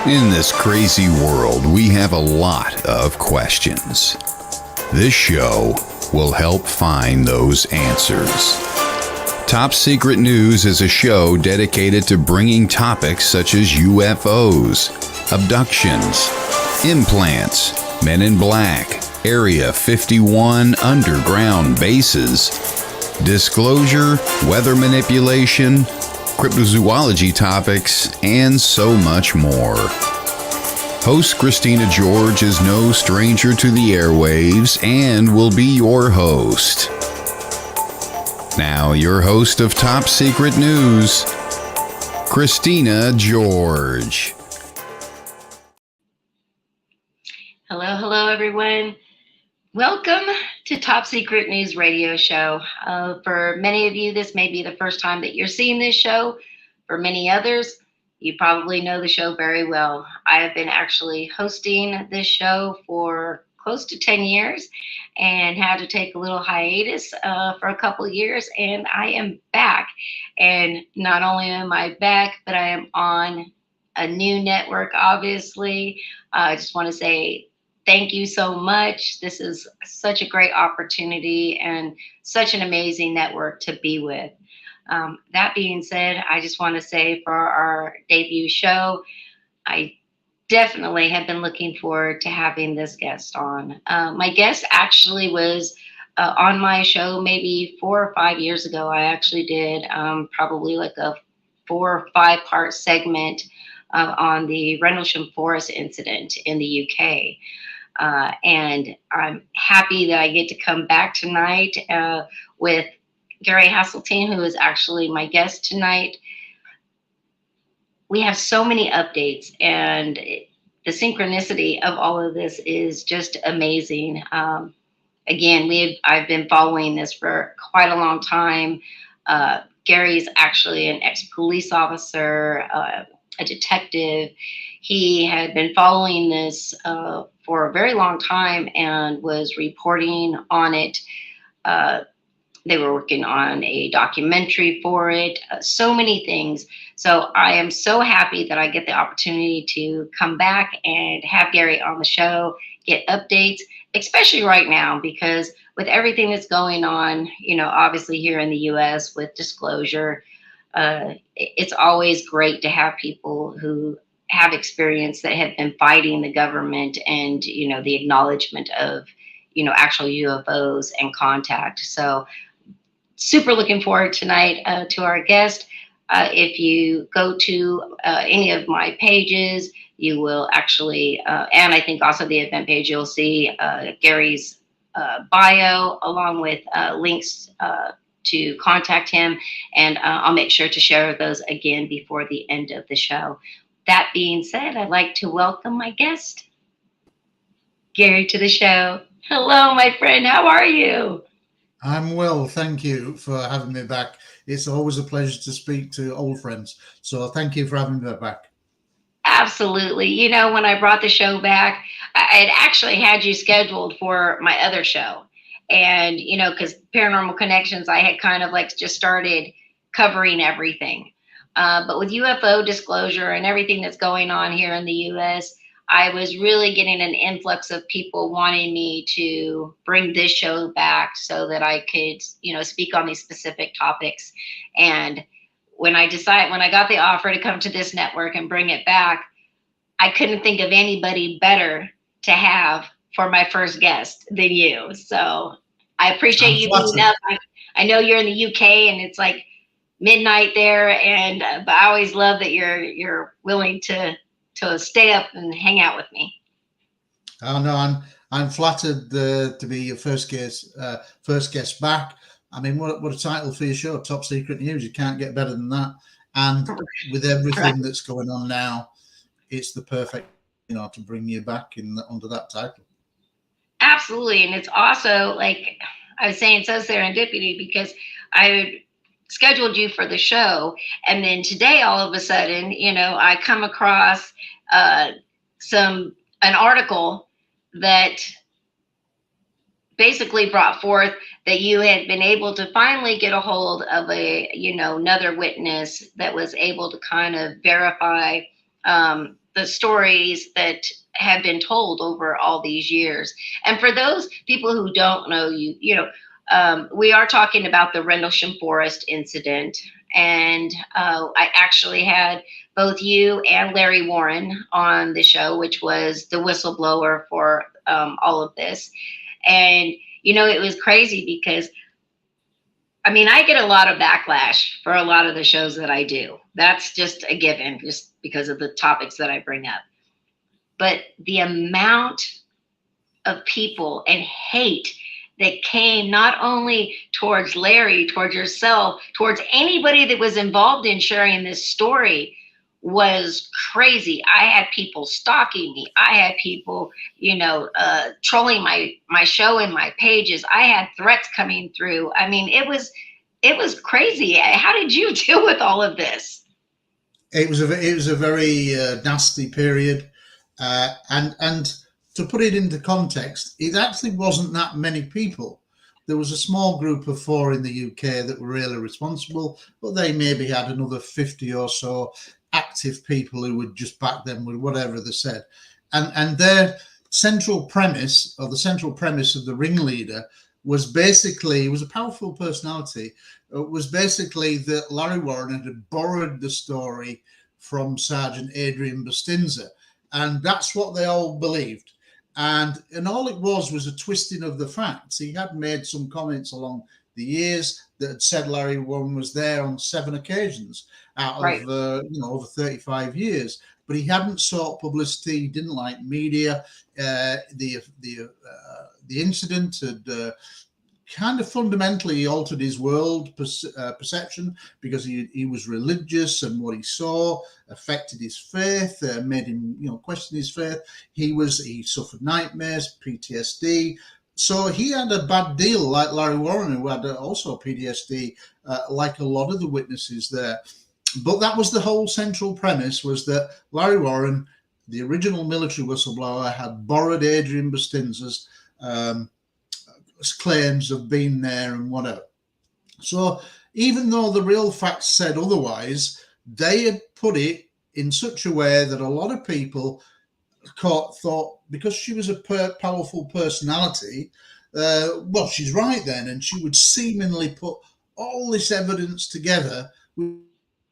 In this crazy world, we have a lot of questions. This show will help find those answers. Top Secret News is a show dedicated to bringing topics such as UFOs, abductions, implants, Men in Black, Area 51 underground bases, disclosure, weather manipulation, cryptozoology topics, and so much more. Host Christina George is no stranger to the airwaves and will be your host. Now, your host of Top Secret News, Christina George. Hello, everyone. Welcome to Top Secret News Radio Show. For many of you, this may be the first time that you're seeing this show. For many others, you probably know the show very well. I have been actually hosting this show for close to 10 years and had to take a little hiatus for a couple of years, and I am back. And not only am I back, but I am on a new network, obviously. I just want to say thank you so much. This is such a great opportunity and such an amazing network to be with. That being said, I just want to say for our debut show, I definitely have been looking forward to having this guest on. My guest actually was on my show maybe 4 or 5 years ago. I actually did probably like a 4 or 5 part segment on the Rendlesham Forest incident in the UK. And I'm happy that I get to come back tonight with Gary Heseltine, who is actually my guest tonight. We have so many updates, and the synchronicity of all of this is just amazing. Again, I've been following this for quite a long time. Gary's actually an ex-police officer, a detective. He had been following this for a very long time and was reporting on it. They were working on a documentary for it, so many things. So I am so happy that I get the opportunity to come back and have Gary on the show, get updates, especially right now, because with everything that's going on, obviously here in the US with disclosure, it's always great to have people who have experience that have been fighting the government and, the acknowledgement of, actual UFOs and contact. So super looking forward tonight to our guest. If you go to any of my pages, you will actually, and I think also the event page, you'll see Gary's bio along with links to contact him. And I'll make sure to share those again before the end of the show. That being said, I'd like to welcome my guest, Gary, to the show. Hello, my friend. How are you? I'm well, thank you for having me back. It's always a pleasure to speak to old friends. So thank you for having me back. Absolutely. When I brought the show back, I had actually had you scheduled for my other show. And, because Paranormal Connections, I had kind of like just started covering everything. But with UFO disclosure and everything that's going on here in the US, I was really getting an influx of people wanting me to bring this show back so that I could, speak on these specific topics. And when I got the offer to come to this network and bring it back, I couldn't think of anybody better to have for my first guest than you. So I appreciate you being up. I know you're in the UK and it's like midnight there, and but I always love that you're willing to stay up and hang out with me. Oh no, I'm flattered to be your first guest back. I mean, what a title for your show, Top Secret News. You can't get better than that. And with everything that's going on now, it's the perfect, to bring you back under that title. Absolutely, and it's also like I was saying, so serendipity, because I scheduled you for the show, and then today all of a sudden, I come across an article that basically brought forth that you had been able to finally get a hold of another witness that was able to kind of verify the stories that have been told over all these years. And for those people who don't know we are talking about the Rendlesham Forest incident. And I actually had both you and Larry Warren on the show, which was the whistleblower for all of this. And, it was crazy because, I get a lot of backlash for a lot of the shows that I do. That's just a given, just because of the topics that I bring up. But the amount of people and hate that came not only towards Larry, towards yourself, towards anybody that was involved in sharing this story was crazy. I had people stalking me. I had people, trolling my show and my pages. I had threats coming through. It was crazy. How did you deal with all of this? It was a very nasty period, and to put it into context, it actually wasn't that many people. There was a small group of 4 in the UK that were really responsible, but they maybe had another 50 or so active people who would just back them with whatever they said. And their central premise, or the central premise of the ringleader, was basically, it was a powerful personality. It was basically that Larry Warren had borrowed the story from Sergeant Adrian Bustinza. And that's what they all believed. And all it was a twisting of the facts. He had made some comments along the years that had said Larry Warren was there on 7 occasions out of over 35 years. But he hadn't sought publicity. He didn't like media. The incident had kind of fundamentally altered his world perception, because he was religious, and what he saw affected his faith, made him question his faith. He suffered nightmares, PTSD. So he had a bad deal, like Larry Warren, who had also PTSD, like a lot of the witnesses there. But that was the whole central premise, was that Larry Warren, the original military whistleblower, had borrowed Adrian Bustinza's claims of being there and whatever. So even though the real facts said otherwise, they had put it in such a way that a lot of people thought, because she was a powerful personality, well, she's right then, and she would seemingly put all this evidence together with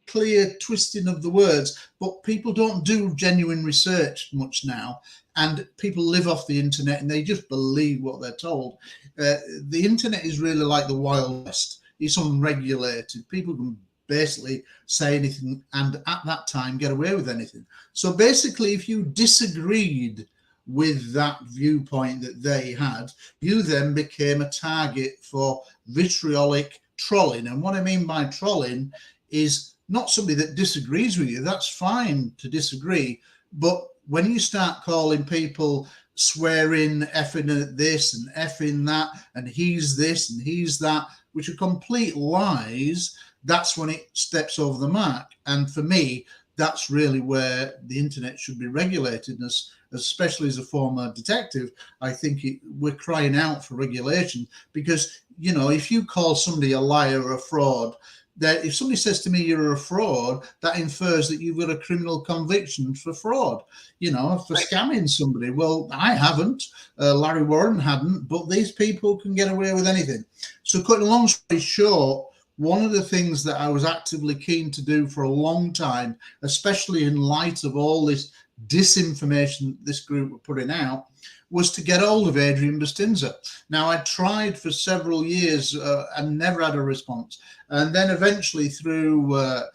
clear twisting of the words. But people don't do genuine research much now, and people live off the internet and they just believe what they're told. The internet is really like the Wild West. It's unregulated. People can basically say anything, and at that time get away with anything. So basically, if you disagreed with that viewpoint that they had, you then became a target for vitriolic trolling. And what I mean by trolling is not somebody that disagrees with you. That's fine to disagree, but when you start calling people swearing, effing at this and effing that, and he's this and he's that, which are complete lies, that's when it steps over the mark. And for me, that's really where the internet should be regulated. And especially as a former detective, I think we're crying out for regulation, because, if you call somebody a liar or a fraud, that if somebody says to me you're a fraud, that infers that you've got a criminal conviction for fraud, for scamming somebody. Well, I haven't, Larry Warren hadn't, but these people can get away with anything. So cutting a long story short, one of the things that I was actively keen to do for a long time, especially in light of all this disinformation this group were putting out, was to get hold of Adrian Bustinza. Now, I tried for several years and never had a response. And then eventually through a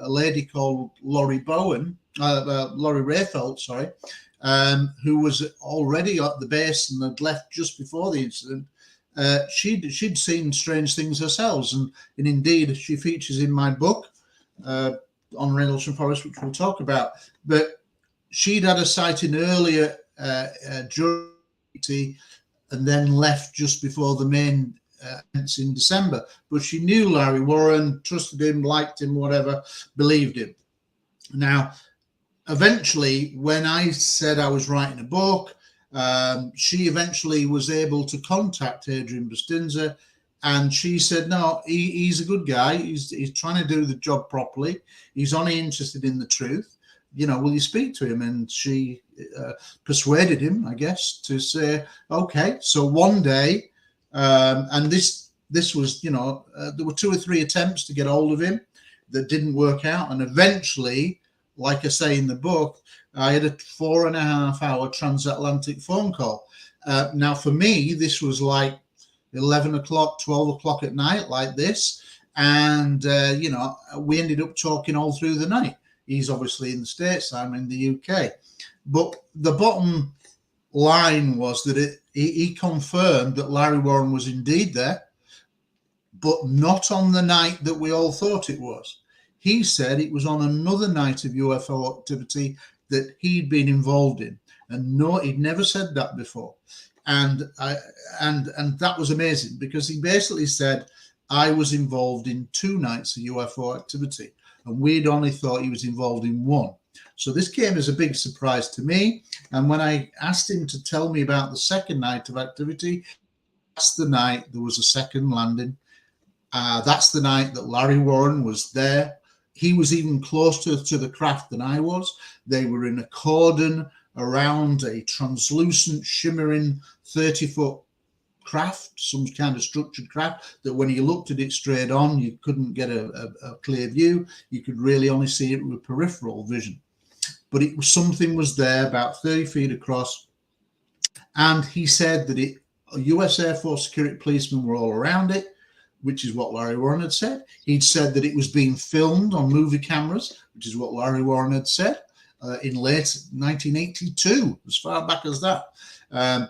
lady called Laurie Rayfelt, who was already at the base and had left just before the incident, she'd seen strange things herself. And indeed, she features in my book on Rendlesham Forest, which we'll talk about. But she'd had a sighting earlier duty, and then left just before the main events in December. But she knew Larry Warren, trusted him, liked him, whatever, believed him. Now, eventually, when I said I was writing a book, she eventually was able to contact Adrian Bustinza, and she said, no, he's a good guy. He's trying to do the job properly. He's only interested in the truth. will you speak to him? And she persuaded him, I guess, to say, okay. So one day, and this was, there were 2 or 3 attempts to get hold of him that didn't work out. And eventually, like I say in the book, I had a 4.5-hour transatlantic phone call. Now, for me, this was like 11 o'clock, 12 o'clock at night, like this. And, we ended up talking all through the night. He's obviously in the States, I'm in the UK. But the bottom line was that he confirmed that Larry Warren was indeed there, but not on the night that we all thought it was. He said it was on another night of UFO activity that he'd been involved in. And no, he'd never said that before. And that was amazing, because he basically said, I was involved in 2 nights of UFO activity, and we'd only thought he was involved in 1. So this came as a big surprise to me. And when I asked him to tell me about the second night of activity, that's the night there was a second landing. That's the night that Larry Warren was there. He was even closer to the craft than I was. They were in a cordon around a translucent, shimmering 30-foot craft, some kind of structured craft, that when you looked at it straight on, you couldn't get a clear view. You could really only see it with peripheral vision. But it was, something was there about 30 feet across. And he said that US Air Force security policemen were all around it, which is what Larry Warren had said. He'd said that it was being filmed on movie cameras, which is what Larry Warren had said in late 1982, as far back as that.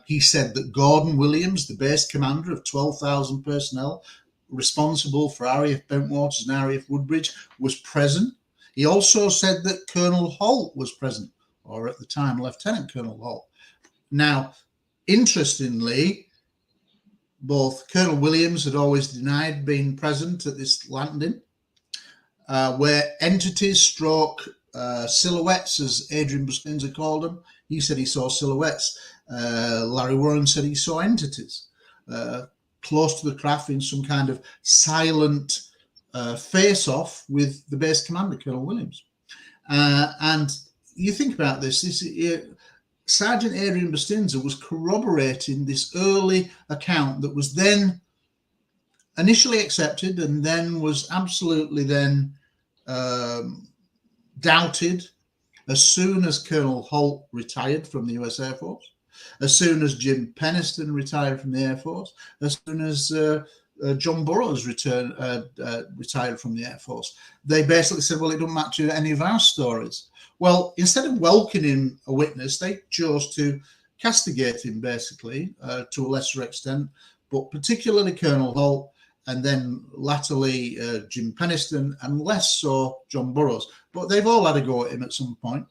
He said that Gordon Williams, the base commander of 12,000 personnel responsible for RAF Bentwaters and RAF Woodbridge, was present. He also said that Colonel Holt was present, or at the time, Lieutenant Colonel Holt. Now, interestingly, both Colonel Williams had always denied being present at this landing, where entities stroke silhouettes, as Adrian Bustinza called them. He said he saw silhouettes. Larry Warren said he saw entities close to the craft in some kind of silent face-off with the base commander, Colonel Williams. And you think about this, Sergeant Adrian Bustinza was corroborating this early account that was then initially accepted and then was absolutely then doubted as soon as Colonel Holt retired from the US Air Force, as soon as Jim Penniston retired from the Air Force, as soon as John Burroughs retired from the Air Force. They basically said, well, it doesn't match any of our stories. Well, instead of welcoming a witness, they chose to castigate him, basically, to a lesser extent, but particularly Colonel Holt, and then latterly Jim Penniston, and less so John Burroughs. But they've all had a go at him at some point.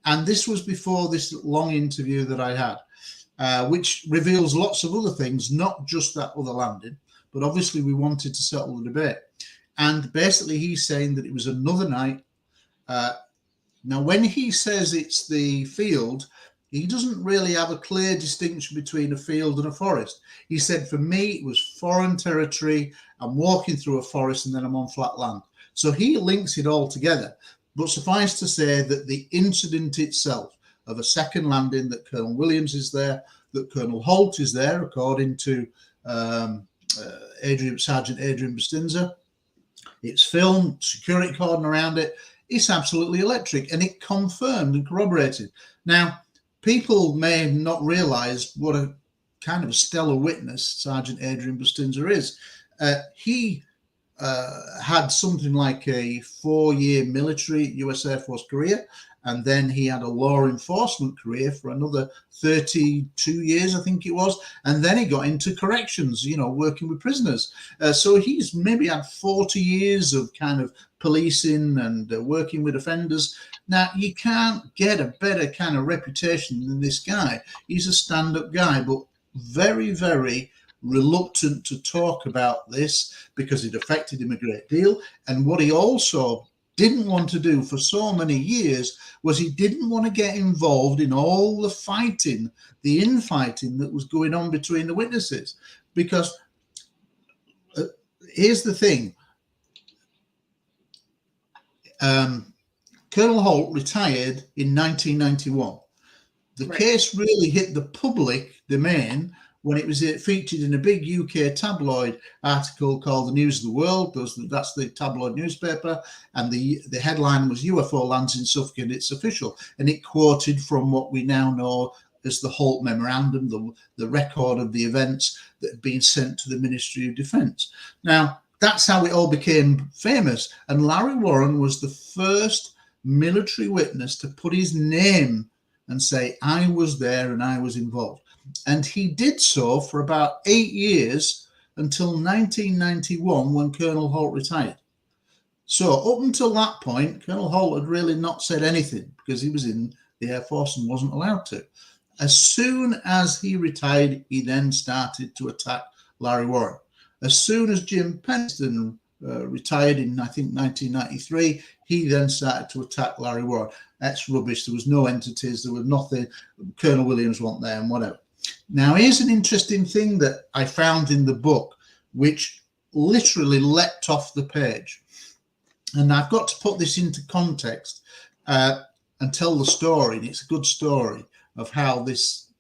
And this was before this long interview that I had, which reveals lots of other things, not just that other landing, but obviously we wanted to settle the debate. And basically he's saying that it was another night. Now, when he says it's the field, he doesn't really have a clear distinction between a field and a forest. He said, for me, it was foreign territory. I'm walking through a forest and then I'm on flat land. So he links it all together. But suffice to say that the incident itself of a second landing, that Colonel Williams is there, that Colonel Holt is there, according to Sergeant Adrian Bustinza. It's filmed, security cordon around it. It's absolutely electric, and it confirmed and corroborated. Now, people may not realize what a kind of a stellar witness Sergeant Adrian Bustinza is. He had something like a 4-year military US Air Force career, and then he had a law enforcement career for another 32 years, I think it was, and then he got into corrections, working with prisoners. So he's maybe had 40 years of kind of policing and working with offenders. Now, you can't get a better kind of reputation than this guy. He's a stand-up guy, but very, very reluctant to talk about this because it affected him a great deal. And what he also didn't want to do for so many years was he didn't want to get involved in all the fighting, the infighting that was going on between the witnesses. Because here's the thing. Colonel Holt retired in 1991. The Right. case really hit the public domain when it was featured in a big UK tabloid article called The News of the World. That's the tabloid newspaper. And the headline was UFO lands in Suffolk and it's official. And it quoted from what we now know as the Holt Memorandum, the record of the events that had been sent to the Ministry of Defence. Now, that's how it all became famous. And Larry Warren was the first military witness to put his name and say, I was there and I was involved. And he did so for about 8 years until 1991 when Colonel Holt retired. So up until that point, Colonel Holt had really not said anything because he was in the Air Force and wasn't allowed to. As soon as he retired, he then started to attack Larry Warren. As soon as Jim Penston retired in, I think, 1993, he then started to attack Larry Warren. That's rubbish. There was no entities. There was nothing. Colonel Williams wasn't there and whatever. Now, here's an interesting thing that I found in the book, which literally leapt off the page. And I've got to put this into context and tell the story. And it's a good story of how this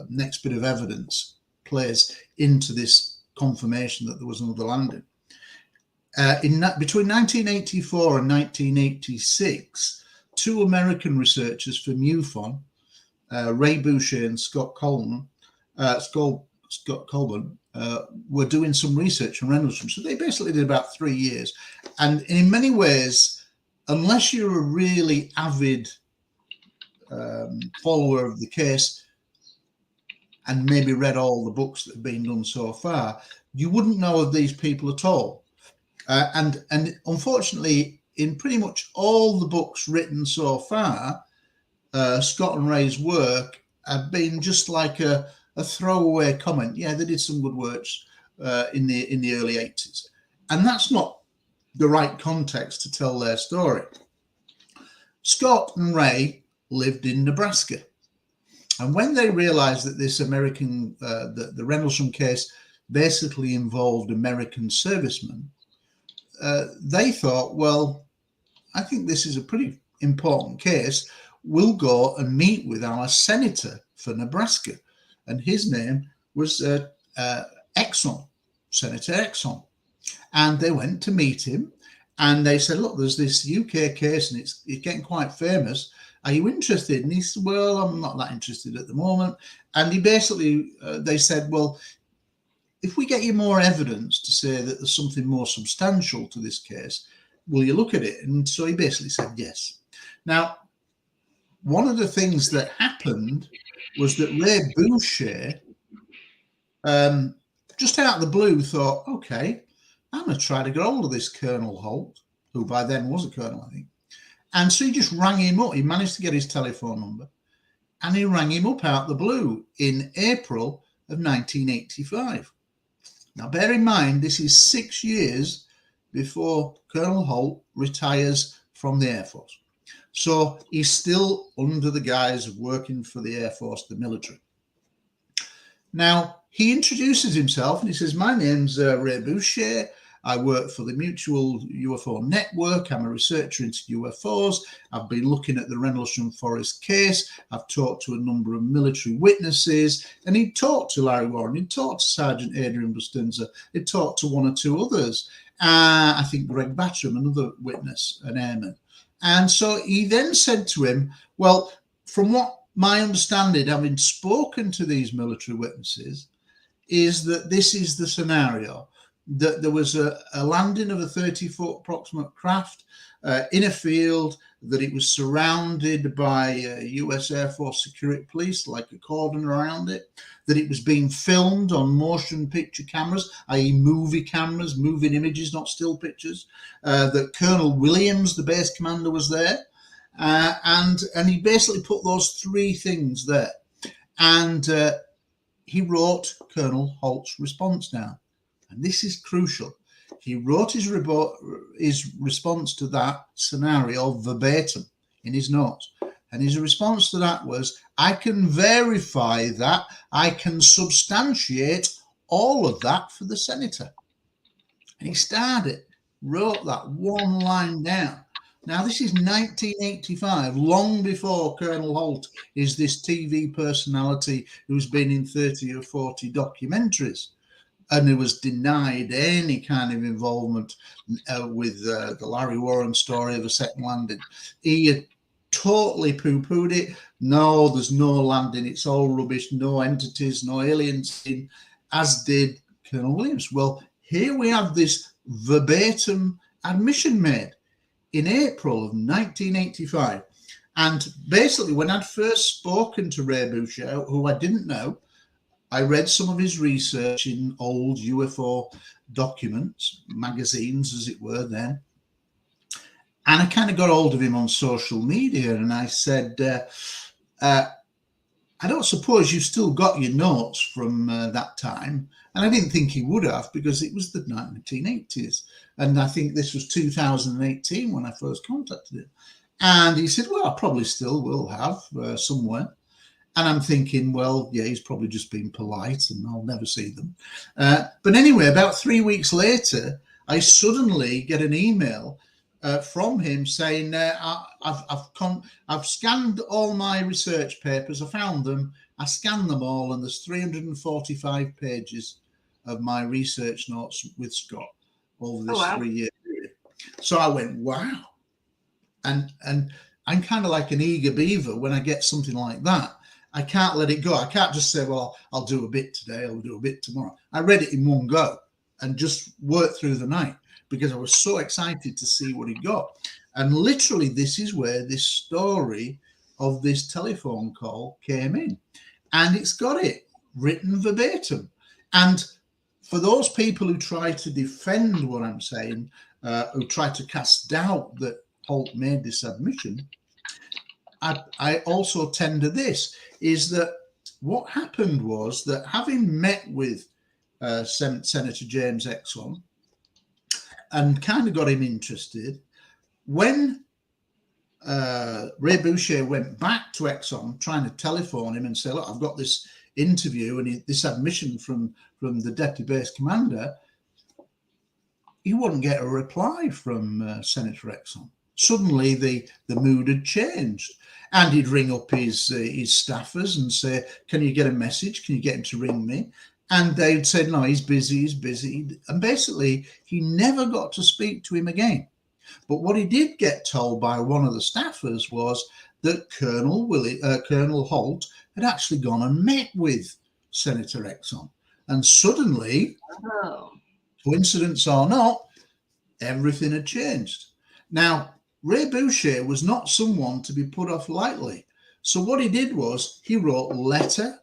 next bit of evidence plays into this confirmation that there was another landing. Between 1984 and 1986, two American researchers from MUFON, Ray Boucher and Scott Colburn, were doing some research on Rendlesham. So they basically did about 3 years. And in many ways, unless you're a really avid follower of the case and maybe read all the books that have been done so far, you wouldn't know of these people at all. And unfortunately, in pretty much all the books written so far, Scott and Ray's work have been just like a throwaway comment. Yeah, they did some good works in the early 80s. And that's not the right context to tell their story. Scott and Ray lived in Nebraska. And when they realized that this American, the Rendlesham case basically involved American servicemen, they thought, well, I think this is a pretty important case. We'll go and meet with our senator for Nebraska. And his name was Exxon, Senator Exxon. And they went to meet him and they said, look, there's this UK case and it's getting quite famous. Are you interested? And he said, well, I'm not that interested at the moment. And he basically, they said, well, if we get you more evidence to say that there's something more substantial to this case, will you look at it? And so he basically said yes. Now, one of the things that happened was that Ray Boucher, just out of the blue, thought, okay, I'm going to try to get hold of this Colonel Holt, who by then was a colonel, I think. And so he just rang him up. He managed to get his telephone number and he rang him up out of the blue in April of 1985. Now, bear in mind, this is 6 years before Colonel Holt retires from the Air Force. So he's still under the guise of working for the Air Force, the military. Now, he introduces himself and he says, my name's Ray Boucher. I work for the Mutual UFO Network. I'm a researcher into UFOs. I've been looking at the Rendlesham Forest case. I've talked to a number of military witnesses. And he talked to Larry Warren. He talked to Sergeant Adrian Bustinza. He talked to one or two others. I think Greg Battram, another witness, an airman. And so he then said to him, well, from what my understanding, having spoken to these military witnesses, is that this is the scenario, that there was a landing of a 30-foot approximate craft in a field, that it was surrounded by US Air Force security police, like a cordon around it, that it was being filmed on motion picture cameras, i.e. movie cameras, moving images, not still pictures, that Colonel Williams, the base commander, was there. And he basically put those three things there. And he wrote Colonel Holt's response down. And this is crucial. He wrote his response to that scenario verbatim in his notes. And his response to that was, I can verify that, I can substantiate all of that for the senator. And he wrote that one line down. Now, this is 1985, long before Colonel Holt is this TV personality who's been in 30 or 40 documentaries and who was denied any kind of involvement with the Larry Warren story of a second landing. He had totally poo-pooed it. No, there's no landing. It's all rubbish. No entities, no aliens in, as did Colonel Williams. Well, here we have this verbatim admission made in April of 1985. And basically, when I'd first spoken to Ray Boucher, who I didn't know, I read some of his research in old UFO documents, magazines, as it were, then. And I kind of got hold of him on social media, and I said, I don't suppose you've still got your notes from that time. And I didn't think he would have, because it was the 1980s. And I think this was 2018 when I first contacted him. And he said, well, I probably still will have somewhere. And I'm thinking, well, yeah, he's probably just been polite and I'll never see them. But anyway, about 3 weeks later, I suddenly get an email from him saying, I've scanned all my research papers. I found them. I scanned them all, and there's 345 pages of my research notes with Scott over this 3-year period. So I went, wow. And I'm kind of like an eager beaver when I get something like that. I can't let it go. I can't just say, well, I'll do a bit today, I'll do a bit tomorrow. I read it in one go and just worked through the night because I was so excited to see what he got. And literally, this is where this story of this telephone call came in. And it's got it written verbatim. And for those people who try to defend what I'm saying, who try to cast doubt that Holt made this admission, I also tender this, is that what happened was that having met with Senator James Exxon and kind of got him interested, when Ray Boucher went back to Exxon trying to telephone him and say, look, I've got this interview and this admission from the deputy base commander, he wouldn't get a reply from Senator Exxon. Suddenly the mood had changed, and he'd ring up his staffers and say, can you get a message? Can you get him to ring me? And they'd say, no, he's busy. And basically, he never got to speak to him again. But what he did get told by one of the staffers was that Colonel Holt had actually gone and met with Senator Exxon. And suddenly, coincidence or not, everything had changed. Now, Ray Boucher was not someone to be put off lightly. So what he did was he wrote letter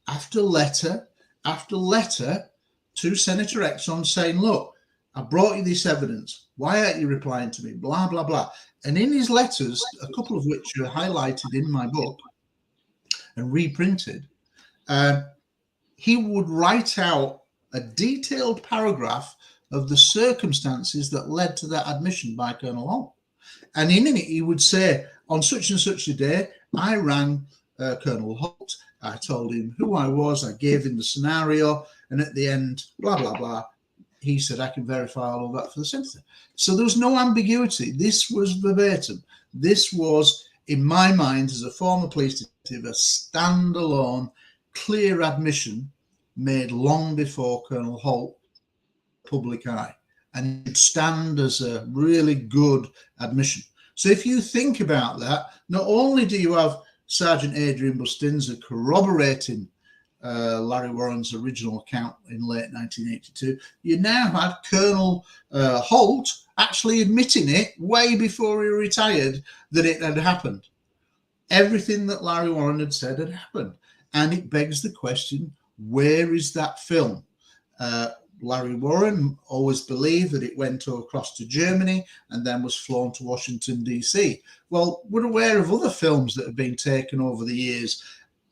after letter after letter to Senator Exxon saying, look, I brought you this evidence. Why aren't you replying to me? Blah, blah, blah. And in his letters, a couple of which are highlighted in my book and reprinted, he would write out a detailed paragraph of the circumstances that led to that admission by Colonel Holt. And in it, he would say, on such and such a day, I rang Colonel Holt. I told him who I was. I gave him the scenario. And at the end, blah, blah, blah, he said, I can verify all of that for the senator. So there was no ambiguity. This was verbatim. This was, in my mind, as a former police detective, a standalone, clear admission made long before Colonel Holt public eye, and it stand as a really good admission. So if you think about that, not only do you have Sergeant Adrian Bustinza corroborating Larry Warren's original account in late 1982, you now had Colonel Holt actually admitting it way before he retired that it had happened. Everything that Larry Warren had said had happened. And it begs the question, where is that film? Larry Warren always believed that it went across to Germany and then was flown to Washington, D.C. Well, we're aware of other films that have been taken over the years,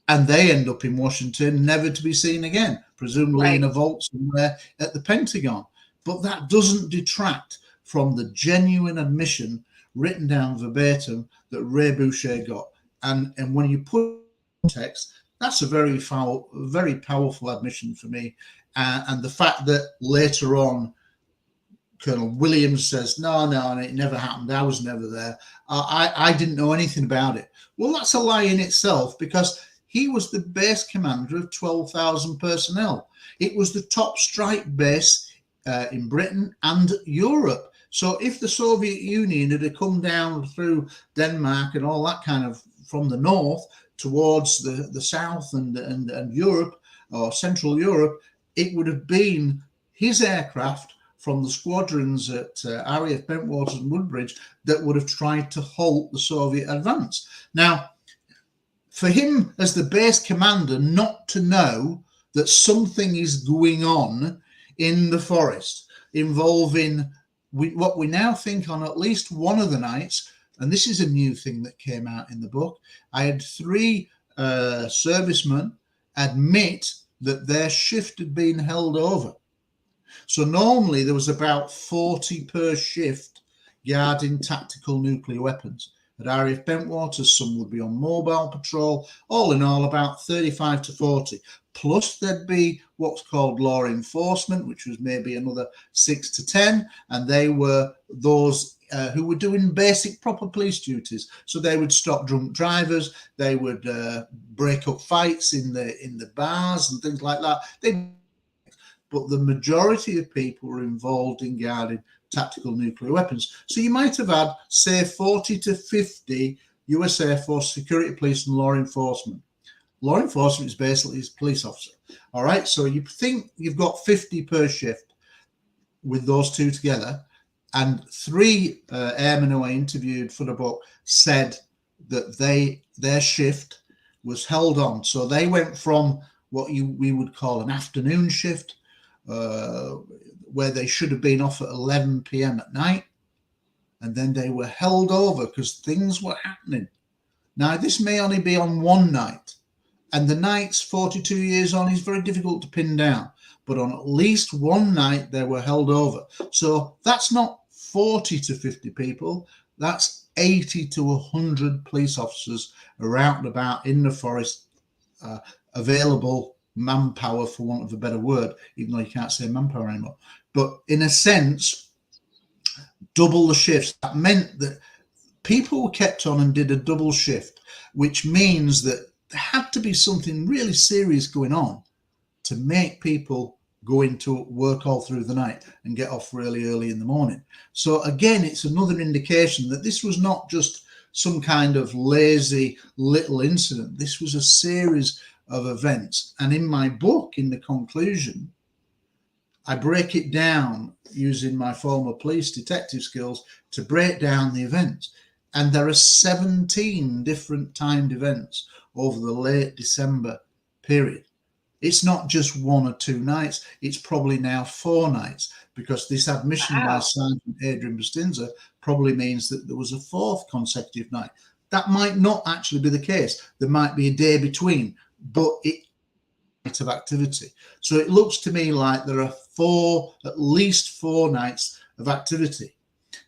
and they end up in Washington, never to be seen again, presumably in a vault somewhere at the Pentagon. But that doesn't detract from the genuine admission written down verbatim that Ray Boucher got. And when you put text, that's a very powerful admission for me. And the fact that later on Colonel Williams says, no, it never happened. I was never there. I didn't know anything about it. Well, that's a lie in itself, because he was the base commander of 12,000 personnel. It was the top strike base in Britain and Europe. So if the Soviet Union had come down through Denmark and all that kind of from the north towards the south and Europe or Central Europe, it would have been his aircraft from the squadrons at RAF Bentwaters and Woodbridge that would have tried to halt the Soviet advance. Now, for him as the base commander not to know that something is going on in the forest involving what we now think on at least one of the nights, and this is a new thing that came out in the book, I had 3 servicemen admit that their shift had been held over. So normally there was about 40 per shift guarding tactical nuclear weapons. At RAF Bentwaters, some would be on mobile patrol. All in all, about 35 to 40. Plus there'd be what's called law enforcement, which was maybe another 6 to 10. And they were those who were doing basic proper police duties. So they would stop drunk drivers. They would break up fights in the bars and things like that. But the majority of people were involved in guarding tactical nuclear weapons. So you might have had, say, 40 to 50 US Air Force security police and law enforcement. Law enforcement is basically a police officer. All right, so you think you've got 50 per shift with those two together, and 3 airmen who I interviewed for the book said that their shift was held on. So they went from what we would call an afternoon shift, where they should have been off at 11 p.m. at night, and then they were held over because things were happening. Now, this may only be on one night, and the nights 42 years on is very difficult to pin down, but on at least one night they were held over. So that's not 40 to 50 people, that's 80 to 100 police officers are out and about in the forest, available manpower, for want of a better word, even though you can't say manpower anymore. But in a sense, double the shifts. That meant that people were kept on and did a double shift, which means that there had to be something really serious going on to make people go into work all through the night and get off really early in the morning. So again, it's another indication that this was not just some kind of lazy little incident. This was a series of events. And in my book, in the conclusion, I break it down using my former police detective skills to break down the events. And there are 17 different timed events over the late December period. It's not just 1 or 2 nights, it's probably now 4 nights, because this admission by Sergeant Adrian Bustinza probably means that there was a 4th consecutive night. That might not actually be the case. There might be a day between, but it's of activity. So it looks to me like there are at least 4 nights of activity.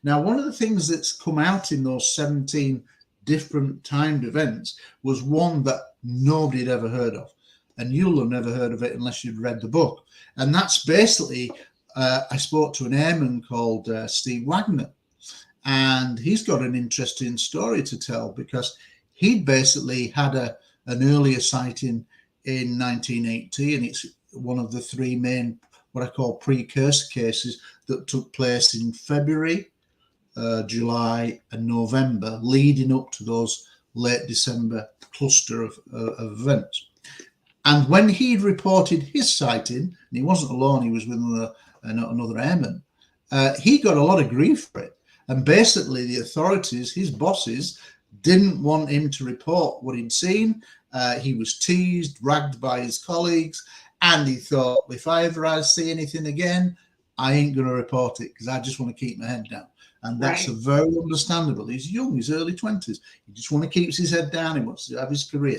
Now, one of the things that's come out in those 17 different timed events was one that nobody had ever heard of. And you'll have never heard of it unless you'd read the book. And that's basically, I spoke to an airman called Steve Wagner. And he's got an interesting story to tell, because he'd basically had an earlier sighting in 1980, and it's one of the 3 main, what I call precursor cases that took place in February, July and November, leading up to those late December cluster of events. And when he'd reported his sighting, and he wasn't alone, he was with another airman, he got a lot of grief for it. And basically the authorities, his bosses, didn't want him to report what he'd seen. He was teased, ragged by his colleagues, and he thought, if I ever see anything again, I ain't going to report it, because I just want to keep my head down. And that's Right. very understandable. He's young, he's early 20s. He just want to keep his head down. He wants to have his career.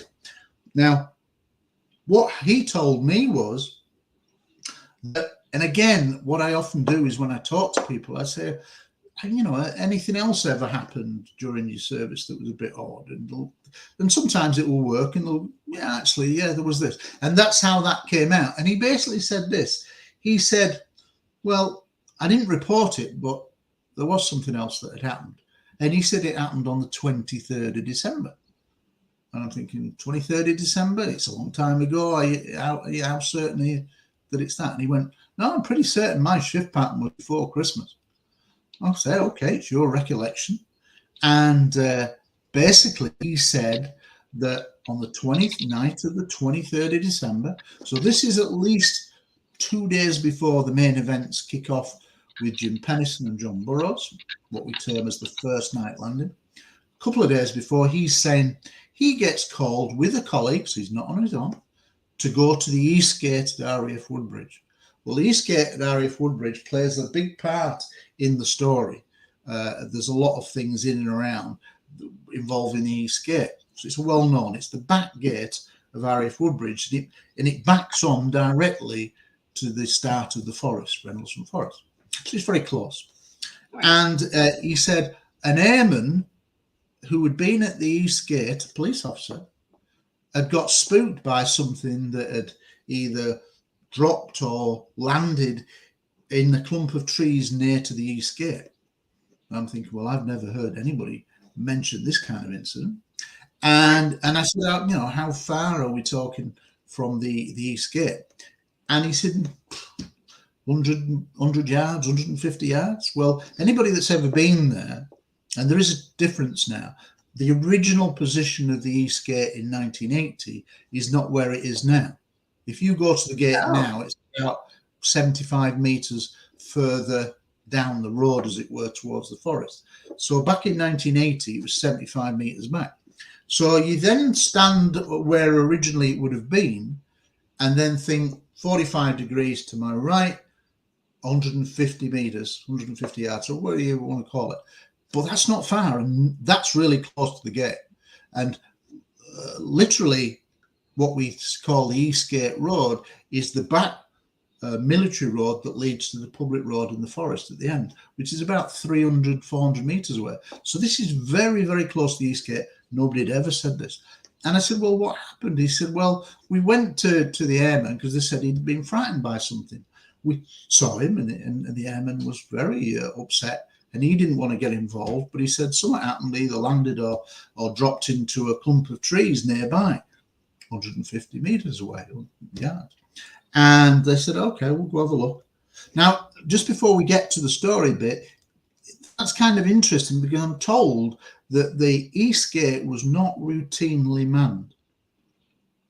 Now, what he told me was that, and again, what I often do is when I talk to people, I say, you know, anything else ever happened during your service that was a bit odd? And sometimes it will work, and they'll, yeah, actually, yeah, there was this. And that's how that came out. And he basically said this. He said, well, I didn't report it, but there was something else that had happened. And he said it happened on the 23rd of December. And I'm thinking, 23rd of December? It's a long time ago. How certain are you that it's that? And he went, no, I'm pretty certain my shift pattern was before Christmas. I'll say, okay, it's your recollection. And basically, he said that on the 20th night of the 23rd of December, so this is at least 2 days before the main events kick off with Jim Pennison and John Burroughs, what we term as the first night landing. A couple of days before, he's saying he gets called with a colleague, so he's not on his own, to go to the East Gate at RAF Woodbridge. Well, the East Gate at RAF Woodbridge plays a big part in the story. There's a lot of things in and around involving the East Gate. So it's well known. It's the back gate of RAF Woodbridge, and it backs on directly to the start of the forest, Rendlesham Forest. So it's very close. Right. And he said an airman who had been at the East Gate, a police officer, had got spooked by something that had either dropped or landed in the clump of trees near to the East Gate. I'm thinking, well, I've never heard anybody mention this kind of incident. And I said, how far are we talking from the East Gate? And he said, 100 yards, 150 yards. Well, anybody that's ever been there, and there is a difference now, the original position of the East Gate in 1980 is not where it is now. If you go to the gate now, it's about 75 metres further down the road, as it were, towards the forest. So back in 1980, it was 75 metres back. So you then stand where originally it would have been and then think 45 degrees to my right, 150 metres, 150 yards, or whatever you want to call it. But that's not far, and that's really close to the gate. And literally what we call the East Gate Road is the back military road that leads to the public road in the forest at the end, which is about 300, 400 metres away. So this is very, very close to the East Gate. Nobody had ever said this. And I said, well, what happened? He said, well, we went to the airman because they said he'd been frightened by something. We saw him, and the airman was very upset, and he didn't want to get involved, but he said something happened, either landed or dropped into a clump of trees nearby, 150 metres away, yards. And they said, okay, we'll go have a look. Now, just before we get to the story bit, that's kind of interesting because I'm told that the East Gate was not routinely manned.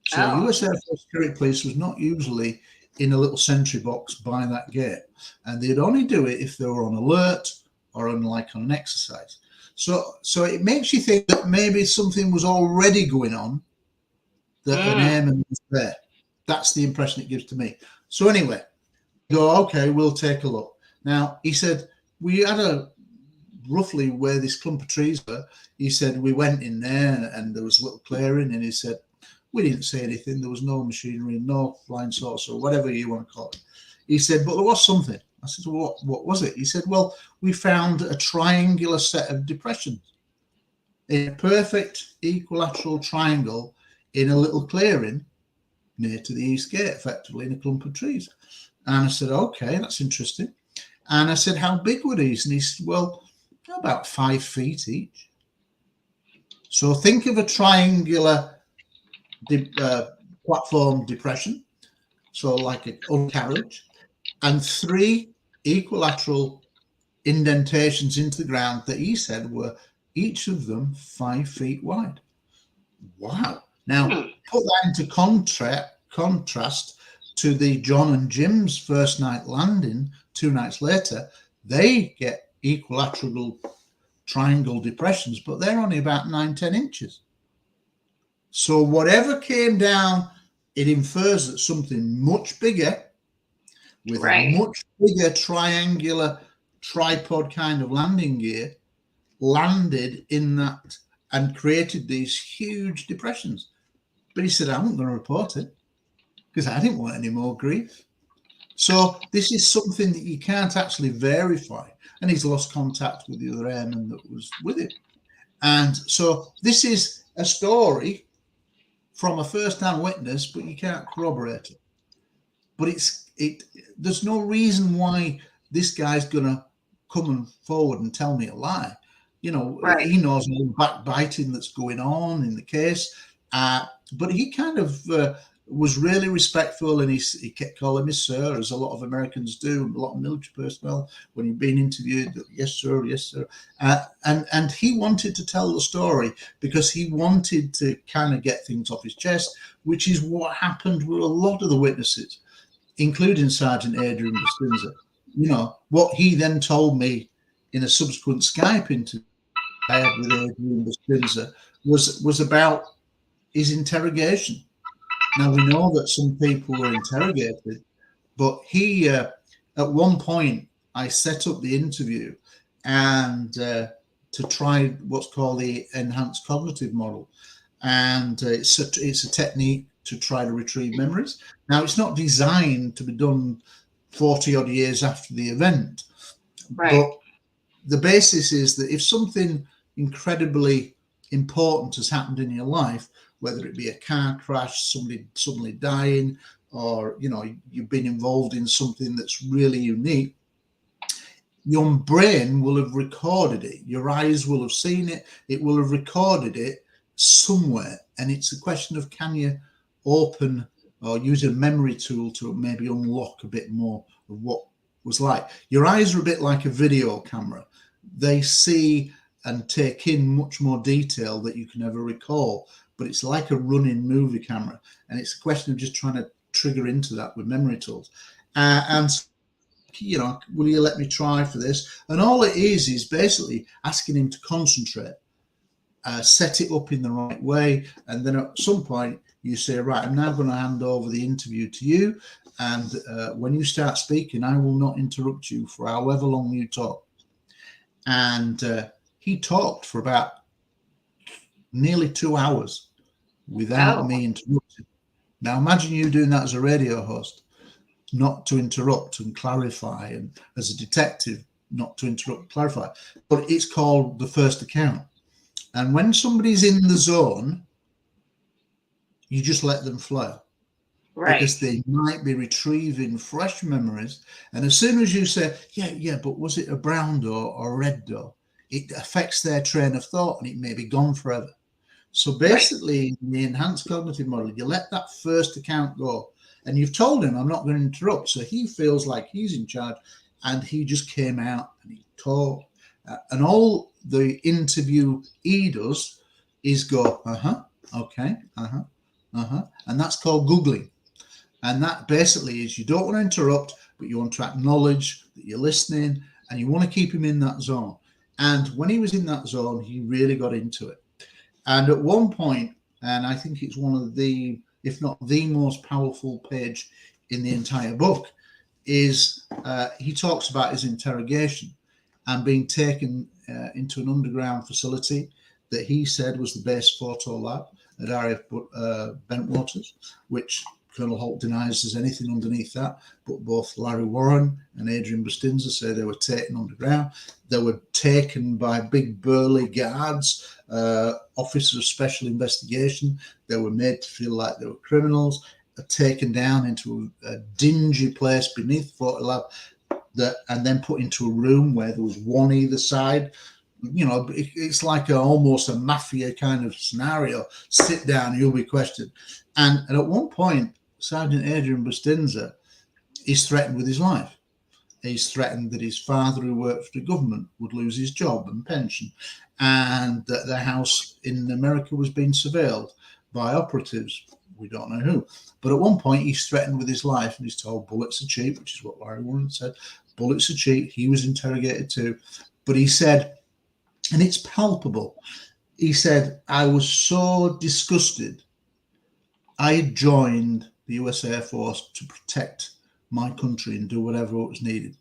So US Air Force Security Police was not usually in a little sentry box by that gate. And they'd only do it if they were on alert or on an exercise. So it makes you think that maybe something was already going on, that an airman was there. That's the impression it gives to me. So anyway, go, okay, we'll take a look. Now, he said, we had roughly where this clump of trees were, he said, we went in there and there was a little clearing, and he said, we didn't say anything. There was no machinery, no flying saucer, whatever you want to call it. He said, but there was something. I said, well, what was it? He said, well, we found a triangular set of depressions, a perfect equilateral triangle in a little clearing near to the East Gate, effectively in a clump of trees. And I said, okay, that's interesting. And I said, how big were these? And he said, well, about 5 feet each. So think of a triangular platform depression, so like an undercarriage, and 3 equilateral indentations into the ground that he said were each of them 5 feet wide. Wow. Now, put that into contrast to the John and Jim's first night landing 2 nights later. They get equilateral triangle depressions, but they're only about 9-10 inches. So whatever came down, it infers that something much bigger with a much bigger triangular tripod kind of landing gear landed in that and created these huge depressions. But he said, I wasn't going to report it because I didn't want any more grief. So this is something that you can't actually verify. And he's lost contact with the other airman that was with him. And so this is a story from a first-hand witness, but you can't corroborate it. But there's no reason why this guy's gonna come forward and tell me a lie. You know, Right. he knows all the backbiting that's going on in the case, but he kind of was really respectful, and he kept calling me sir, as a lot of Americans do, a lot of military personnel when you've been interviewed. Yes, sir. Yes, sir. And he wanted to tell the story because he wanted to kind of get things off his chest, which is what happened with a lot of the witnesses, including Sergeant Adrian Bustinza. You know, what he then told me in a subsequent Skype interview I had with Adrian Bustinza was about his interrogation. Now, we know that some people were interrogated, but he, at one point, I set up the interview and to try what's called the enhanced cognitive model. And it's a technique to try to retrieve memories. Now, it's not designed to be done 40 odd years after the event, Right. but the basis is that if something incredibly important has happened in your life, whether it be a car crash, somebody suddenly dying, or you've been involved in something that's really unique, your brain will have recorded it. Your eyes will have seen it. It will have recorded it somewhere. And it's a question of, can you open or use a memory tool to maybe unlock a bit more of what was like. Your eyes are a bit like a video camera. They see and take in much more detail that you can ever recall, but it's like a running movie camera. And it's a question of just trying to trigger into that with memory tools. And will you let me try for this? And all it is basically asking him to concentrate, set it up in the right way. And then at some point you say, right, I'm now going to hand over the interview to you. And when you start speaking, I will not interrupt you for however long you talk. And he talked for about nearly 2 hours without me interrupting. Now, imagine you doing that as a radio host, not to interrupt and clarify, and as a detective, not to interrupt and clarify. But it's called the first account. And when somebody's in the zone, you just let them flow. Right. Because they might be retrieving fresh memories. And as soon as you say, yeah, but was it a brown door or a red door? It affects their train of thought and it may be gone forever. So basically, in the enhanced cognitive model, you let that first account go. And you've told him, I'm not going to interrupt. So he feels like he's in charge. And he just came out and he talked. And all the interviewee does is go, okay, and that's called Googling. And that basically is, you don't want to interrupt, but you want to acknowledge that you're listening and you want to keep him in that zone. And when he was in that zone, he really got into it. And at one point, and I think it's one of the, if not the most powerful page in the entire book, is he talks about his interrogation and being taken into an underground facility that he said was the base photo lab at RAF Bentwaters, which Colonel Holt denies there's anything underneath that, but both Larry Warren and Adrian Bustinza say they were taken underground. They were taken by big burly guards, officers of special investigation. They were made to feel like they were criminals, taken down into a dingy place beneath the photo lab, and then put into a room where there was one either side. It's like almost a mafia kind of scenario. Sit down, you'll be questioned. And at one point, Sergeant Adrian Bustinza is threatened with his life. He's threatened that his father, who worked for the government, would lose his job and pension, and that their house in America was being surveilled by operatives. We don't know who. But at one point, he's threatened with his life, and he's told bullets are cheap, which is what Larry Warren said. Bullets are cheap. He was interrogated too. But he said, and it's palpable, he said, I was so disgusted. I joined the US Air Force to protect my country and do whatever was needed.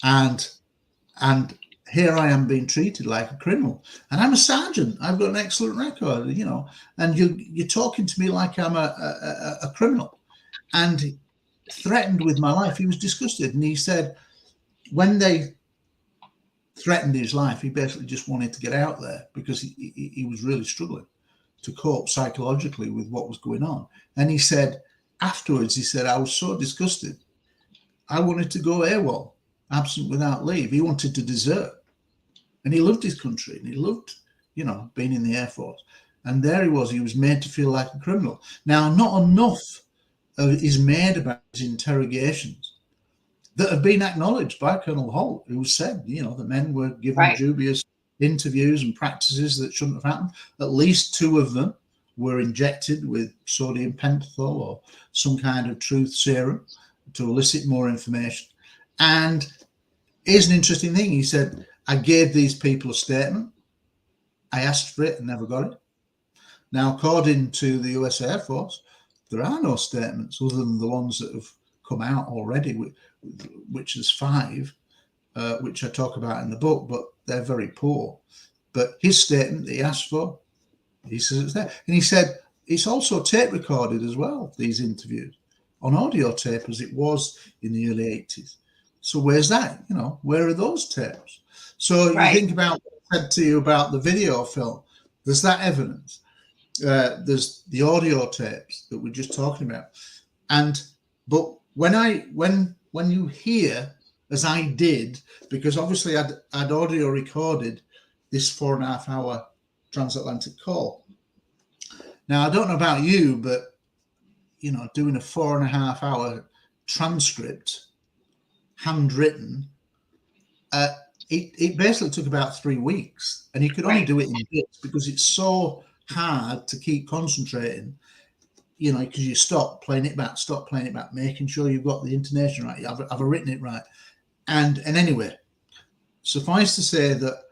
And here I am being treated like a criminal. And I'm a sergeant. I've got an excellent record, and you're talking to me like I'm a criminal. And threatened with my life. He was disgusted. And he said, when they threatened his life, he basically just wanted to get out there because he was really struggling to cope psychologically with what was going on. And he said, afterwards, I was so disgusted, I wanted to go AWOL. absent without leave. He wanted to desert, and he loved his country, and he loved, being in the Air Force. And there he was made to feel like a criminal. Now, not enough is made about his interrogations that have been acknowledged by Colonel Holt, who said, the men were given dubious interviews and practices that shouldn't have happened. At least 2 of them were injected with sodium pentothal or some kind of truth serum to elicit more information. And here's an interesting thing. He said, I gave these people a statement. I asked for it and never got it. Now, according to the US Air Force, there are no statements other than the ones that have come out already, which is 5, which I talk about in the book, but they're very poor. But his statement that he asked for, he says it's there. And he said it's also tape recorded as well, these interviews, on audio tape as it was in the early 80s. So where's that? Where are those tapes? So you think about what I said to you about the video film. There's that evidence. There's the audio tapes that we're just talking about. But when you hear, as I did, because obviously I'd audio recorded this 4.5 hour transatlantic call. Now, I don't know about you, but, doing a 4.5 hour transcript, handwritten, it basically took about 3 weeks, and you could only do it in bits because it's so hard to keep concentrating, because you stop playing it back, making sure you've got the intonation right. Have I written it right? And anyway, suffice to say that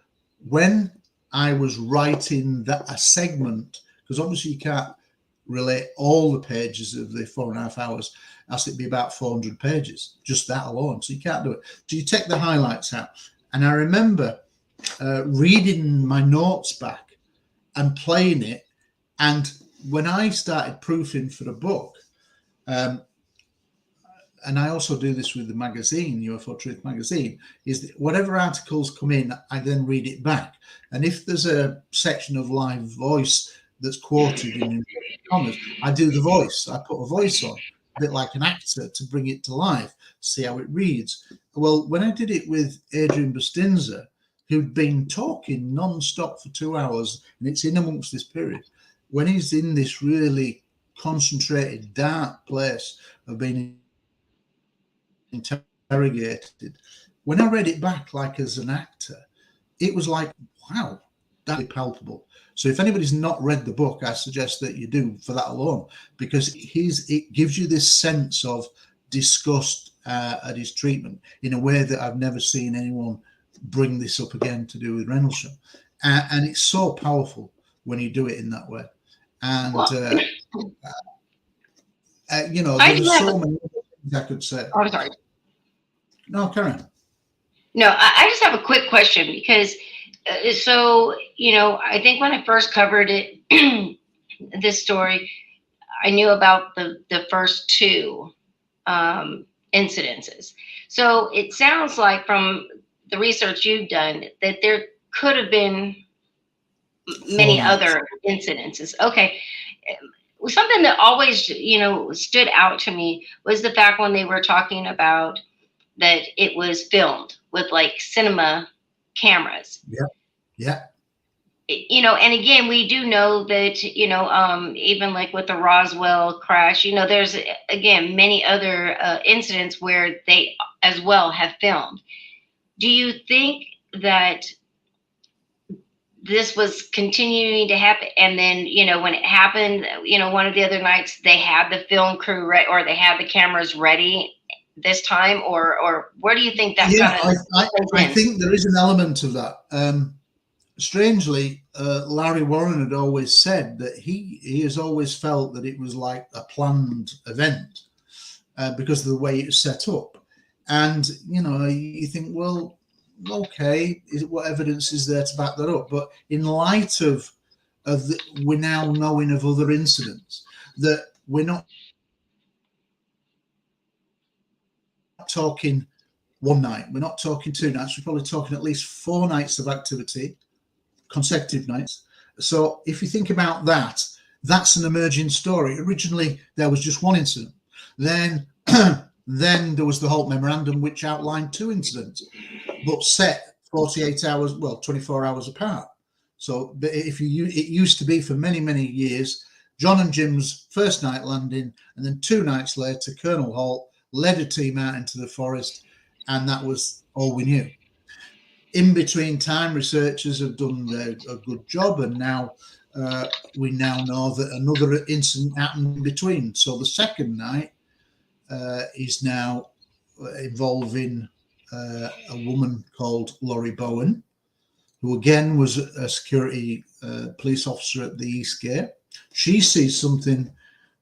when I was writing a segment, because obviously you can't relate all the pages of the 4.5 hours, as it'd be about 400 pages, just that alone. So you can't do it. So you take the highlights out. And I remember reading my notes back and playing it. And when I started proofing for the book, and I also do this with the magazine, UFO Truth magazine, is that whatever articles come in, I then read it back. And if there's a section of live voice that's quoted in comments, I do the voice. I put a voice on, a bit like an actor, to bring it to life, see how it reads. Well, when I did it with Adrian Bustinza, who'd been talking non-stop for 2 hours, and it's in amongst this period, when he's in this really concentrated, dark place of being interrogated, when I read it back like as an actor, it was like, wow, that's palpable. So if anybody's not read the book, I suggest that you do for that alone, because it gives you this sense of disgust at his treatment in a way that I've never seen anyone bring this up again to do with Rendlesham. And it's so powerful when you do it in that way. And, there's so many things I could say. Oh, I'm sorry. No, Karen. No, I just have a quick question because, I think when I first covered it, this story, I knew about the first 2 incidences. So it sounds like from the research you've done that there could have been many other incidences. Okay. Something that always, stood out to me was the fact when they were talking about that it was filmed with like cinema cameras. Yeah. And again, we do know that, even like with the Roswell crash, there's again many other incidents where they as well have filmed. Do you think that this was continuing to happen? And then, when it happened, one of the other nights they had the film crew or they had the cameras ready this time, or where do you think that I think there is an element of that. Strangely, Larry Warren had always said that he has always felt that it was like a planned event because of the way it was set up. And, you think, well, okay, what evidence is there to back that up? But in light of we're now knowing of other incidents, that we're not talking one night, we're not talking 2 nights, we're probably talking at least 4 nights of activity, consecutive nights. So if you think about that's an emerging story. Originally, there was just one incident. Then Then there was the Holt Memorandum, which outlined 2 incidents, but set 48 hours, well, 24 hours apart. So it used to be for many, many years, John and Jim's first night landing, and then 2 nights later, Colonel Holt led a team out into the forest, and that was all we knew. In between time, researchers have done a good job, and now we now know that another incident happened in between. So the second night is now involving a woman called Laurie Bowen, who again was a security police officer at the East Gate. She sees something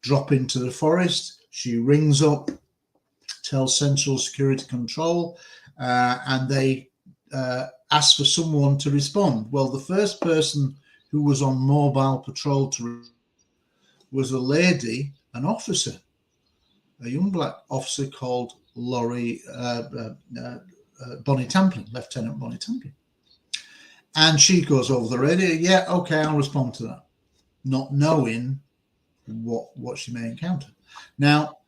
drop into the forest. She rings up, tells Central Security Control, and they ask for someone to respond. Well, the first person who was on mobile patrol was a lady, an officer, a young black officer called Bonnie Tamplin, Lieutenant Bonnie Tamplin. And she goes over the radio, yeah, okay, I'll respond to that, not knowing what she may encounter. Now,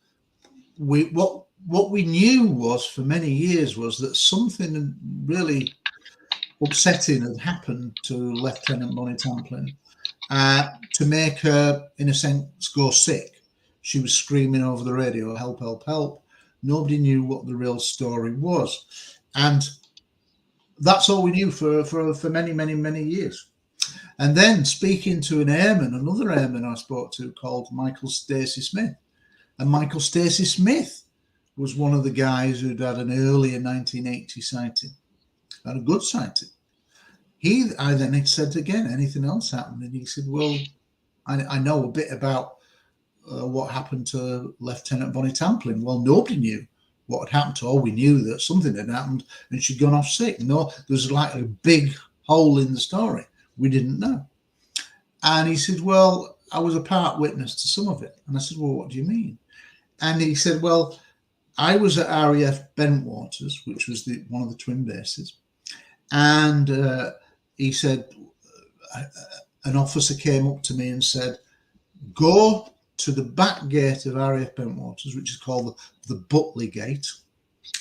what we knew was for many years was that something really upsetting had happened to Lieutenant Bonnie Tamplin to make her, in a sense, go sick. She was screaming over the radio, help, help, help. Nobody knew what the real story was. And that's all we knew for many, many, many years. And then speaking to another airman I spoke to called Michael Stacey Smith. And Michael Stacey Smith was one of the guys who'd had an earlier 1980 sighting, had a good sighting. I then said again, anything else happened? And he said, well, I know a bit about what happened to Lieutenant Bonnie Tamplin. Well, nobody knew what had happened to her. We knew that something had happened and she'd gone off sick. No, there was like a big hole in the story. We didn't know. And he said, well, I was a part witness to some of it. And I said, well, what do you mean? And he said, well, I was at RAF Bentwaters, which was one of the twin bases. And he said, an officer came up to me and said, go to the back gate of RAF Bentwaters, which is called the Butley Gate.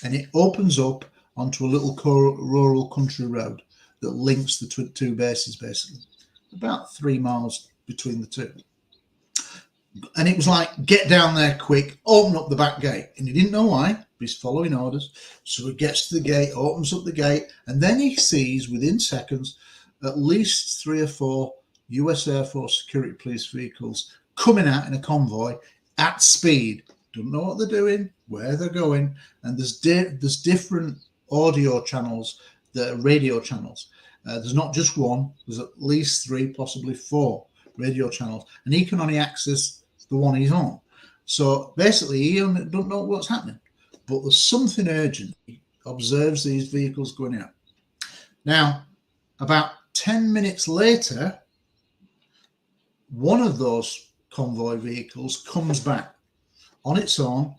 And it opens up onto a little rural country road that links the two bases, basically. About 3 miles between the two. And it was like, get down there quick, open up the back gate. And he didn't know why, but he's following orders. So he gets to the gate, opens up the gate, and then he sees within seconds at least 3 or 4 US Air Force security police vehicles coming out in a convoy at speed. Don't know what they're doing, where they're going. And there's different audio channels, the radio channels. There's not just one, there's at least 3, possibly 4 radio channels. And he can only access the one he's on. So basically, he don't know what's happening. But there's something urgent. He observes these vehicles going out. Now, about 10 minutes later, one of those convoy vehicles comes back on its own,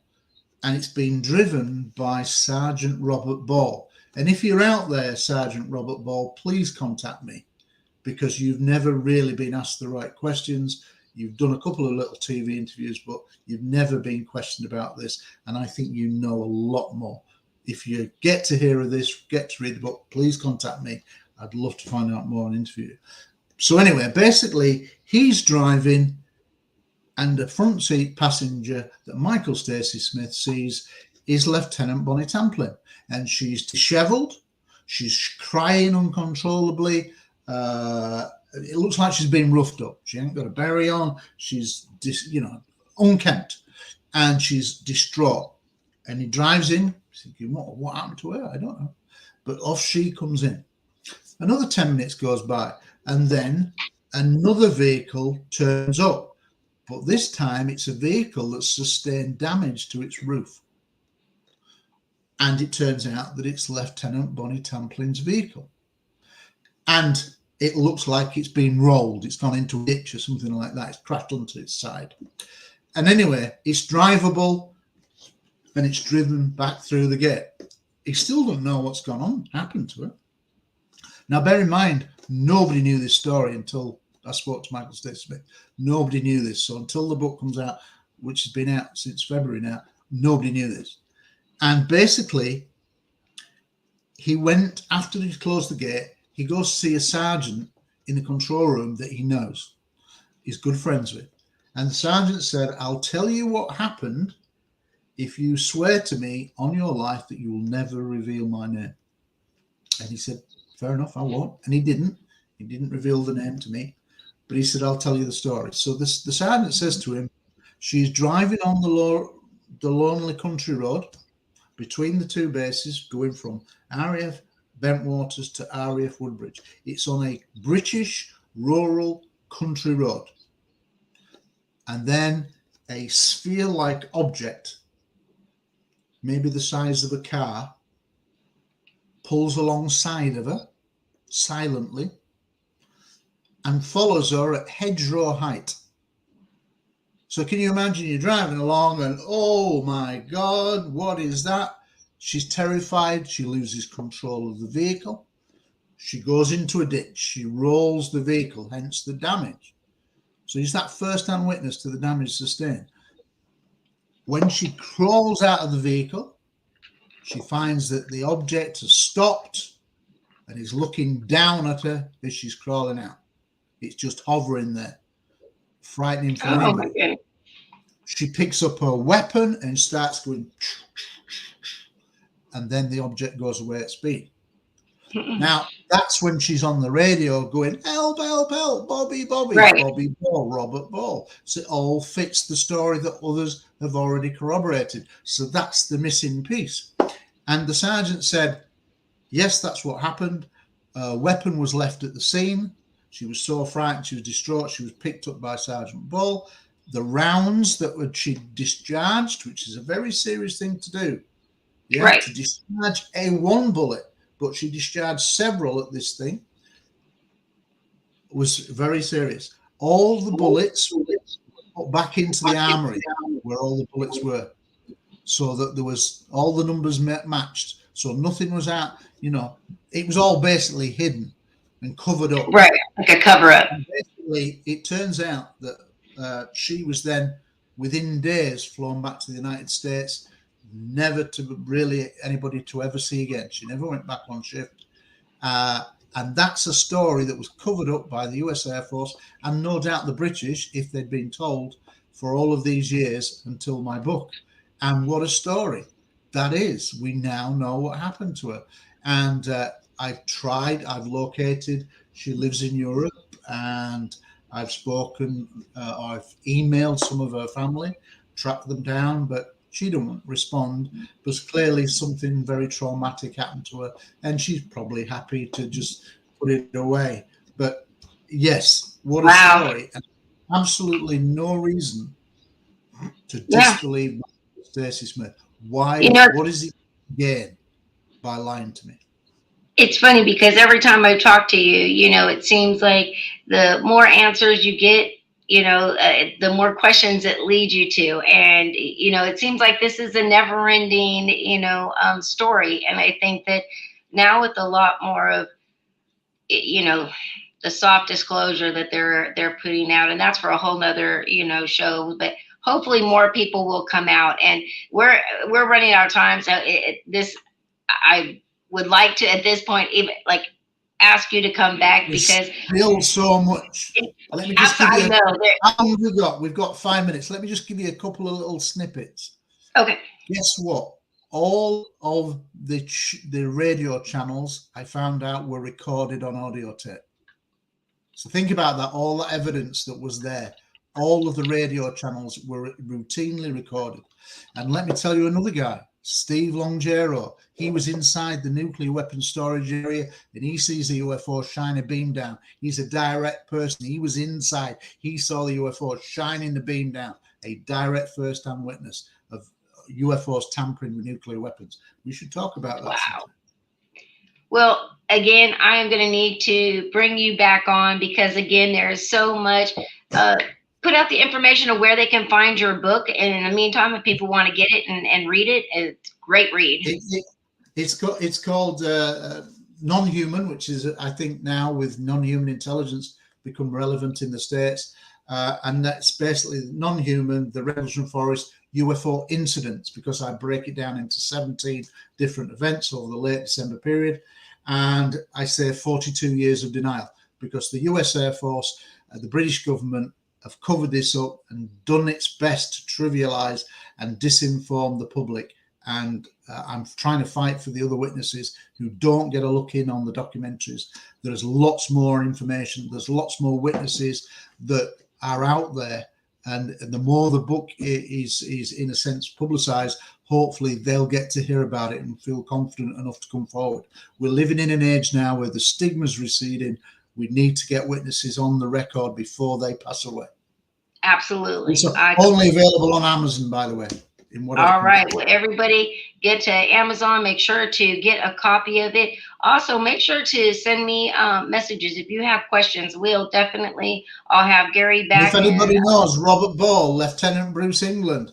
and it's been driven by Sergeant Robert Ball. And if you're out there, Sergeant Robert Ball, please contact me, because you've never really been asked the right questions. You've done a couple of little TV interviews, but you've never been questioned about this. And I think you know a lot more. If you get to hear of this, get to read the book, please contact me. I'd love to find out more and interview you. So anyway, basically, he's driving, and the front seat passenger that Michael Stacey Smith sees is Lieutenant Bonnie Tamplin. And she's disheveled. She's crying uncontrollably. It looks like she's been roughed up. She ain't got a berry on. She's, unkempt. And she's distraught. And he drives in, thinking, what happened to her? I don't know. But off she comes in. Another 10 minutes goes by, and then another vehicle turns up. But this time it's a vehicle that's sustained damage to its roof. And it turns out that it's Lieutenant Bonnie Tamplin's vehicle. And it looks like it's been rolled. It's gone into a ditch or something like that. It's crashed onto its side. And anyway, it's drivable, and it's driven back through the gate. He still don't know what's gone on, happened to it. Now, bear in mind, nobody knew this story until I spoke to Michael Stacey Smith. Nobody knew this. So until the book comes out, which has been out since February now, nobody knew this. And basically, he went, after he closed the gate, he goes to see a sergeant in the control room that he knows, he's good friends with. And the sergeant said, I'll tell you what happened if you swear to me on your life that you will never reveal my name. And he said, fair enough, I won't. And he didn't. He didn't reveal the name to me. But he said, I'll tell you the story. So the sergeant says to him, she's driving on the lonely country road between the two bases, going from RAF Bentwaters to RAF Woodbridge. It's on a British rural country road. And then a sphere-like object, maybe the size of a car, pulls alongside of her silently and follows her at hedgerow height. So can you imagine you're driving along and, oh my God, what is that? She's terrified. She loses control of the vehicle. She goes into a ditch. She rolls the vehicle, hence the damage. So he's that first-hand witness to the damage sustained. When she crawls out of the vehicle, she finds that the object has stopped and is looking down at her as she's crawling out. It's just hovering there, frightening for anybody. My goodness. She picks up her weapon and starts going, and then the object goes away at speed. Now, that's when she's on the radio going, help, help, help, Bobby, Bobby, Right. Bobby Ball, Robert Ball. So it all fits the story that others have already corroborated. So that's the missing piece. And the sergeant said, yes, that's what happened. A weapon was left at the scene. She was so frightened, she was distraught. She was picked up by Sergeant Ball. The rounds that she discharged, which is a very serious thing to do. Yeah, Right. To discharge one bullet, but she discharged several at this thing, was very serious. All the bullets were put back into the armory where all the bullets were, so that there was all the numbers matched. So nothing was out, it was all basically hidden and covered up. Right, like a cover-up. And basically, it turns out that she was then, within days, flown back to the United States, never to really anybody to ever see again. She never went back on shift. And that's a story that was covered up by the US Air Force and no doubt the British, if they'd been told, for all of these years until my book. And what a story that is. We now know what happened to her. And I've located, she lives in Europe, and I've spoken, I've emailed some of her family, tracked them down, but she don't respond, because clearly something very traumatic happened to her, and she's probably happy to just put it away. But yes, what a story. And absolutely no reason to disbelieve Stacey Smith. Why? What is it gain by lying to me? It's funny because every time I talk to you, it seems like the more answers you get, the more questions it leads you to. And, it seems like this is a never ending, story. And I think that now with a lot more of, the soft disclosure that they're putting out, and that's for a whole nother, show, but hopefully more people will come out. And we're running out of time. So I would like to, at this point, even ask you to come back, because still so much. Let me just give you how long have we got? We've got 5 minutes. Let me just give you a couple of little snippets. Okay. Guess what? All of the radio channels I found out were recorded on audio tape. So think about that. All the evidence that was there, all of the radio channels were routinely recorded. And let me tell you another guy, Steve Longero. He was inside the nuclear weapons storage area, and he sees the UFO shine a beam down. He's a direct person. He was inside. He saw the UFO shining the beam down. A direct first-hand witness of UFOs tampering with nuclear weapons. We should talk about that. Wow. Well, again, I am going to need to bring you back on, because, again, there is so much. Put out the information of where they can find your book. And in the meantime, if people want to get it and read it, it's a great read. It's called Non-Human, which is, I think, now with non-human intelligence become relevant in the States. And that's basically Non-Human, the Revolution Forest, UFO incidents, because I break it down into 17 different events over the late December period. And I say 42 years of denial, because the US Air Force, the British government have covered this up and done its best to trivialize and disinform the public. And I'm trying to fight for the other witnesses who don't get a look in on the documentaries. There's lots more information. There's lots more witnesses that are out there. And the more the book is in a sense publicized, hopefully they'll get to hear about it and feel confident enough to come forward. We're living in an age now where the stigma's receding. We need to get witnesses on the record before they pass away. Absolutely. It's only available on Amazon, by the way. All right. Well, everybody get to Amazon. Make sure to get a copy of it. Also, make sure to send me messages if you have questions. I'll have Gary back. If anybody knows Robert Ball, Lieutenant Bruce England,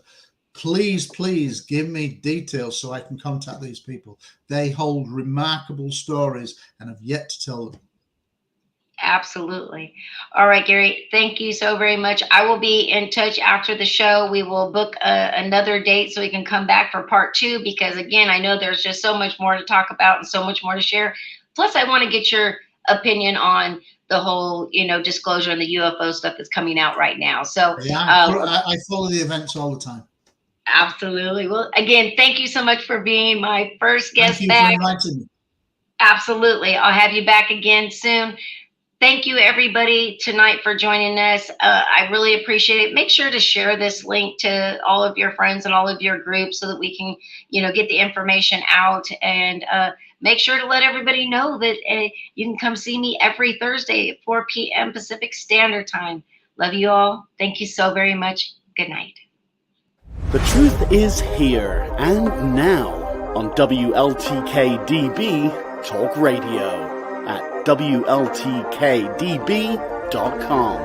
please give me details so I can contact these people. They hold remarkable stories and have yet to tell them. Absolutely. All right, Gary, thank you so very much. I will be in touch after the show. We will book another date so we can come back for part 2, because again, I know there's just so much more to talk about and so much more to share. Plus, I want to get your opinion on the whole, disclosure and the UFO stuff that's coming out right now. So yeah, I follow the events all the time. Absolutely. Well, again, thank you so much for being my first guest Thank you back. for inviting me. Absolutely. I'll have you back again soon. Thank you, everybody, tonight for joining us. I really appreciate it. Make sure to share this link to all of your friends and all of your groups so that we can, get the information out. And make sure to let everybody know that you can come see me every Thursday at 4 p.m. Pacific Standard Time. Love you all. Thank you so very much. Good night. The truth is here and now on WLTK-DB Talk Radio at WLTK-DB.com.